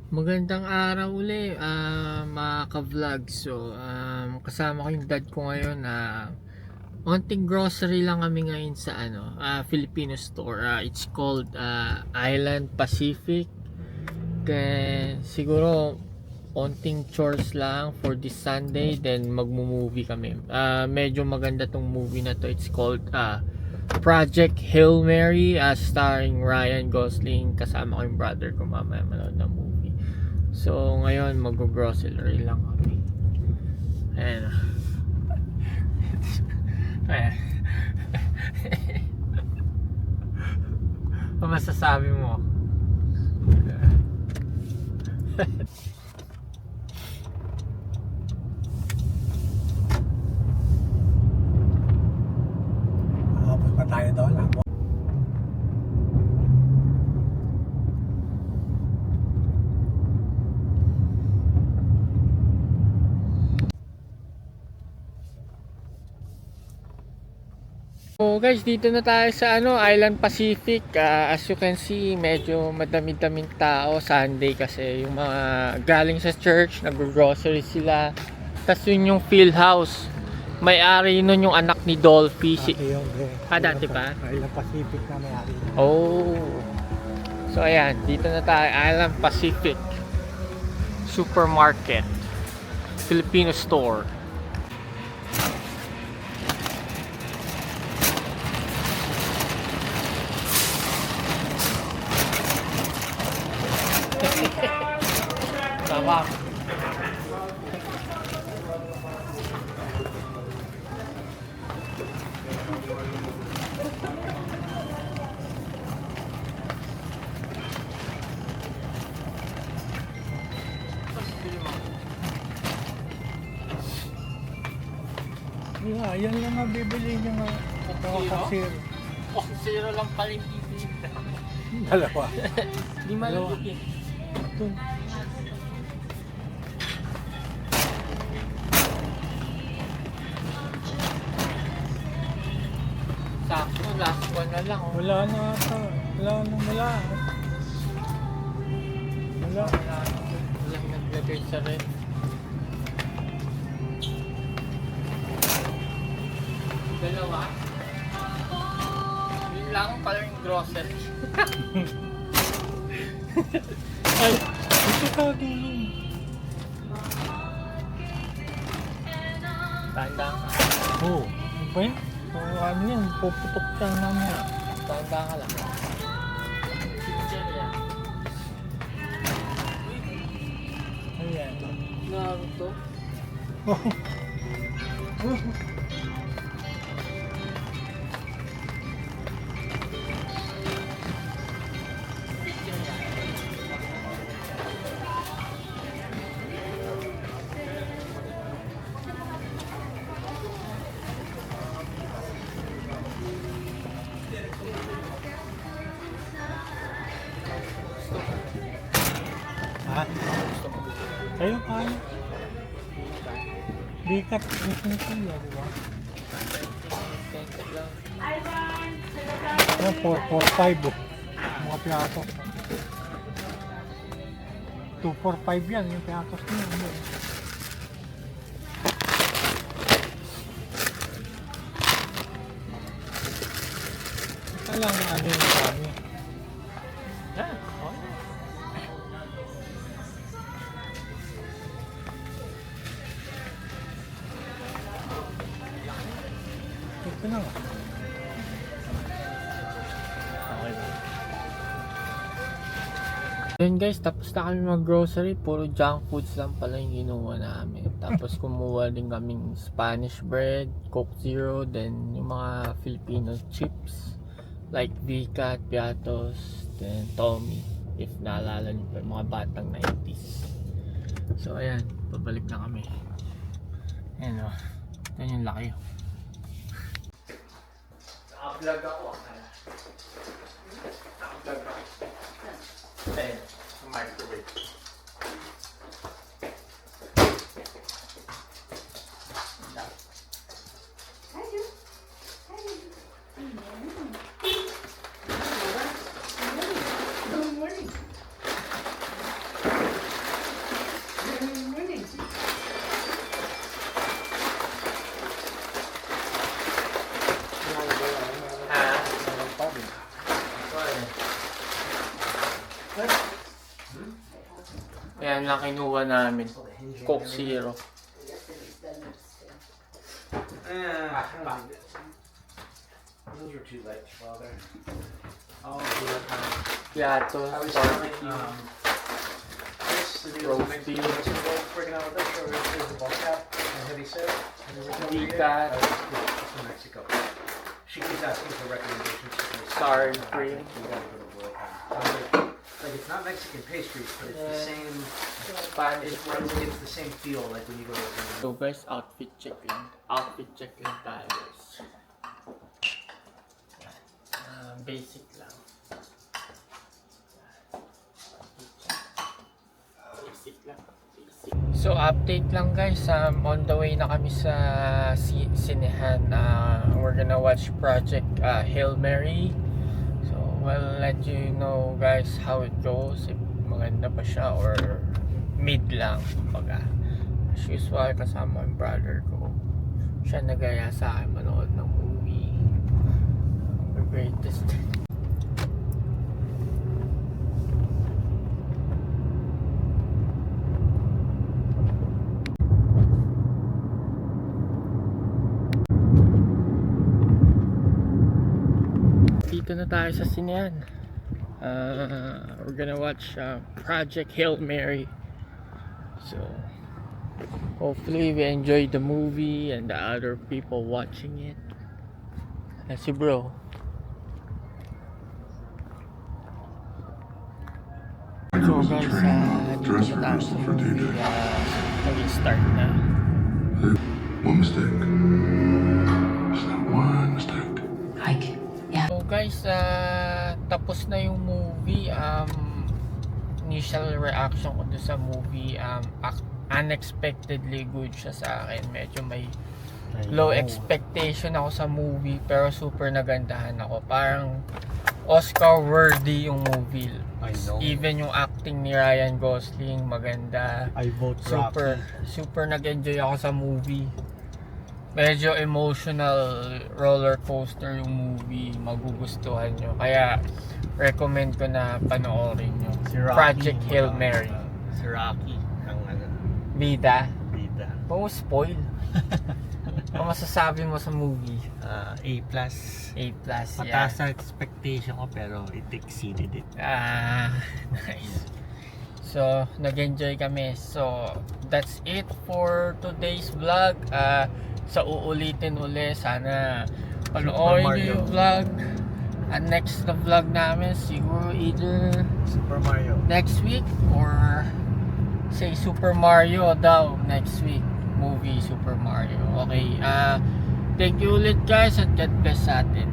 Magandang araw uli, mga ka-vlog. So, kasama ko yung dad ko ngayon na onting grocery lang kami ngayon sa Filipino store. It's called Island Pacific. Kaya siguro onting chores lang for this Sunday, then magmo-movie kami. Medyo maganda tong movie na to. It's called Project Hail Mary, starring Ryan Gosling. Kasama ko yung brother ko, mamaya manood ng movie. So ngayon mag-grocery lang kami. Ayan. Ayan. Ano masasabi mo? Makapos pa tayo doon lang. So guys, dito na tayo sa Island Pacific. As you can see, medyo madami-daming tao. Sunday kasi yung mga galing sa church, nag-grocery sila. Tapos yun yung field house. May-ari nun yung anak ni Dolphy. Dati pa? Island Pacific na may-ari. Oh. So ayan, dito na tayo, Island Pacific Supermarket, Filipino store. Tama. Yeah, yan lang ang bibili niya nga. Kasir. Oh, zero lang pala yung bibili. Dalawa. Di malulog eh. Ito. Sakto, last one na lang. Oh. Wala na ata. Wala. Walang naglagay sa red. Dalawa. Yun lang pala yung grocery. Ay, ito ka dulong. Tanda ka. Oo. Ano ba yan? So, ano yan? Puputok siya namin. Tanda ka lang. Picture yan. Ayan. Naruto. Ha? Kayo kaya? Bikat. Gusto nyo siya, di ba? Yan, 445 oh. Mga piatos. 245 yan, yung piatos niya. Ito lang na ano yung kami. Yan. Okay. Ito na nga. Okay na. Then guys, tapos na kami mag-grocery. Puro junk foods lang pala yung ginuha namin. Tapos kumuha din kaming Spanish bread, Coke Zero, then yung mga Filipino chips like Vicat, Piatos, then Tommy, if naalala nyo pa, mga batang 90s. So ayan, pabalik na kami. Ayan o, yan yung laki. Naka-vlog ako. Naka-vlog ako. Ayan, microwave. Good morning. Yan lang kinuha namin. Coke Zero. Those were too light, Father. Piato. Roast beef. Freaking out with this, or is the ball cap and heavy set? Vicat. From Mexico. She keeps asking for recommendations. Sour cream. Like it's not Mexican pastries, but it's the same. Spanish. It's the same feel like when you go to. So guys, outfit check lang. Outfit check lang tayo guys. Basic lang. Basic lang. Basic. So update lang guys, on the way na kami sa sinehan. We're gonna watch Project Hail Mary. So we'll let you know guys how it goes, if maganda pa siya or mid lang kumbaga. As usual, kasama yung brother ko, siya nagaya sa akin manood ng movie, The Greatest. Dito na tayo sa sinehan. We're gonna watch Project Hail Mary. So hopefully we enjoy the movie and the other people watching it. Si bro. So guys, dito na tayo sa movie. Nag-start na. One mistake. Just that one mistake. Hike. Yeah. So guys, tapos na yung movie. Initial reaction ko doon sa movie, unexpectedly good siya sa akin. Medyo may low expectation ako sa movie, pero super nagandahan ako. Parang Oscar worthy yung movie. I know. Even yung acting ni Ryan Gosling maganda. I vote Super nag-enjoy ako sa movie. Medyo emotional roller coaster yung movie, magugustuhan nyo. Kaya recommend ko na panoorin nyo. Si Rocky, Project Hail Mary. Si Rocky ang Bida. bida. Huwag mo spoil. Ano masasabi mo sa movie? A+. A+, Mataas yeah. sa expectation ko pero it exceeded it. Nice. So, nag-enjoy kami. So, that's it for today's vlog. Sa uulitin uli, sana panoorin nyo yung vlog. And next na vlog namin, siguro either Super Mario. next week or say Super Mario daw next week. Movie Super Mario. Okay, thank you ulit guys at God bless sa atin.